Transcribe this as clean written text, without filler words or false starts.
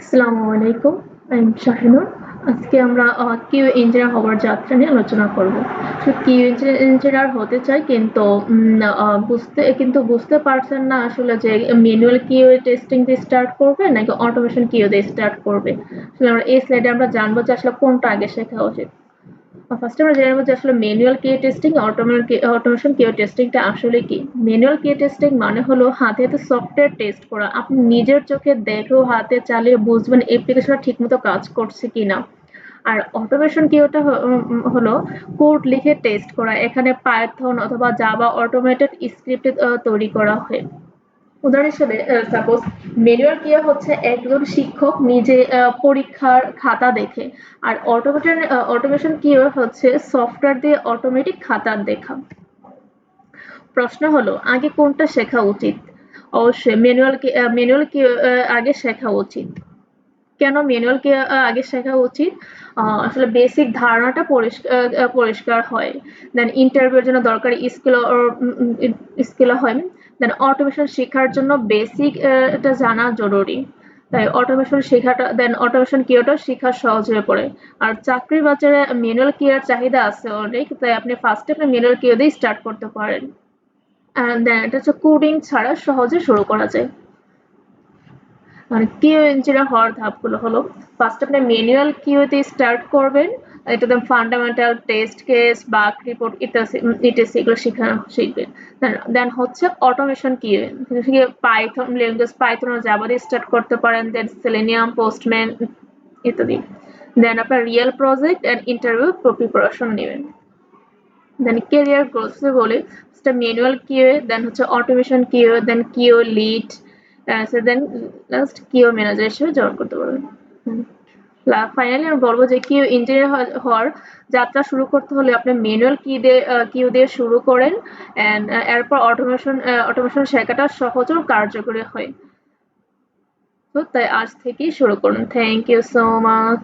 আসসালামু আলাইকুম। আমি শাহিনুর। আজকে আমরা কিউ ইঞ্জিনিয়ার হওয়ার যাত্রা নিয়ে আলোচনা করব। কিউ ইঞ্জিনিয়ার হতে চাই কিন্তু বুঝতে পারছেন না আসলে যে ম্যানুয়াল কিউ টেস্টিং দিয়ে স্টার্ট করবে নাকি অটোমেশন কিউ দিয়ে স্টার্ট করবে। আসলে আমরা এই স্লাইডে আমরা জানবো যে আসলে কোনটা আগে শেখা উচিত। ফার্স্টে আমরা জেনে নেব যে আসলে manual Q testing automation Q টেস্টিংটা আসলে কি। ম্যানুয়াল কিউ টেস্টিং মানে হলো হাতে হাতে সফটওয়্যার টেস্ট করা। আপনি নিজের চোখে দেখেও হাতে চালিয়ে বুঝবেন অ্যাপ্লিকেশনটা ঠিকমতো কাজ করছে কিনা। আর অটোমেশন কিউটা হলো কোড লিখে টেস্ট করা। এখানে পাইথন অথবা জাভা অটোমেটেড স্ক্রিপ্ট তৈরি করা হয়। উদাহরণ হিসেবে সাপোজ ম্যানুয়াল কিউ হচ্ছে একজন শিক্ষক নিজে পরীক্ষার খাতা দেখে, আর অটোমেশন কিউ হচ্ছে সফটওয়্যার দিয়ে অটোমেটিক খাতা দেখা। প্রশ্ন হলো আগে কোনটা শেখা উচিত। অবশ্যই ম্যানুয়াল কিউ আগে শেখা উচিত। কেন ম্যানুয়াল কিউ আগে শেখা উচিত? আসলে বেসিক ধারণাটা পরিষ্কার হয়। দেন ইন্টারভিউর জন্য দরকারি স্কিল হয়। দেন অটোমেশন শেখার জন্য বেসিক এটা জানা জরুরি। তাই অটোমেশন কিউটা শেখা সহজ হয়ে পড়ে। আর চাকরির বাজারে ম্যানুয়াল কিউর চাহিদা আছে অনেক, তাই আপনি ফার্স্টে ম্যানুয়াল কিউ দিয়ে স্টার্ট করতে পারেন। দেন এটা হচ্ছে কোডিং ছাড়া সহজে শুরু করা যায়। মানে কিউ ইঞ্জিনিয়ার হওয়ার ধাপগুলো হলো, ফার্স্ট আপনি ম্যানুয়াল কিউ দিয়ে স্টার্ট করবেন। এটাতে fundamental test case, bug report ইত্যাদি এগুলো শিখবেন। দেন হচ্ছে automation Q, Python language, Python ও জাভা দিয়ে স্টার্ট করতে পারেন। দেন সেলেনিয়াম, পোস্টম্যান ইত্যাদি। দেন আপনার real project and interview preparation নেবেন। দেন ক্যারিয়ার গ্রোথ বলে ম্যানুয়াল কিউ, দেন হচ্ছে automation Q, then Q lead, then last Q manager হিসেবে জয়েন করতে পারবেন। ফাইনালি আমি বলবো যে কিউ ইঞ্জিনিয়ার হওয়ার যাত্রা শুরু করতে হলে আপনি ম্যানুয়াল কিউ দিয়ে শুরু করেন, এন্ড এরপর অটোমেশন শেখাটা সহজ ও কার্যকরী হয়। তো তাই আজ থেকেই শুরু করুন। Thank you so much.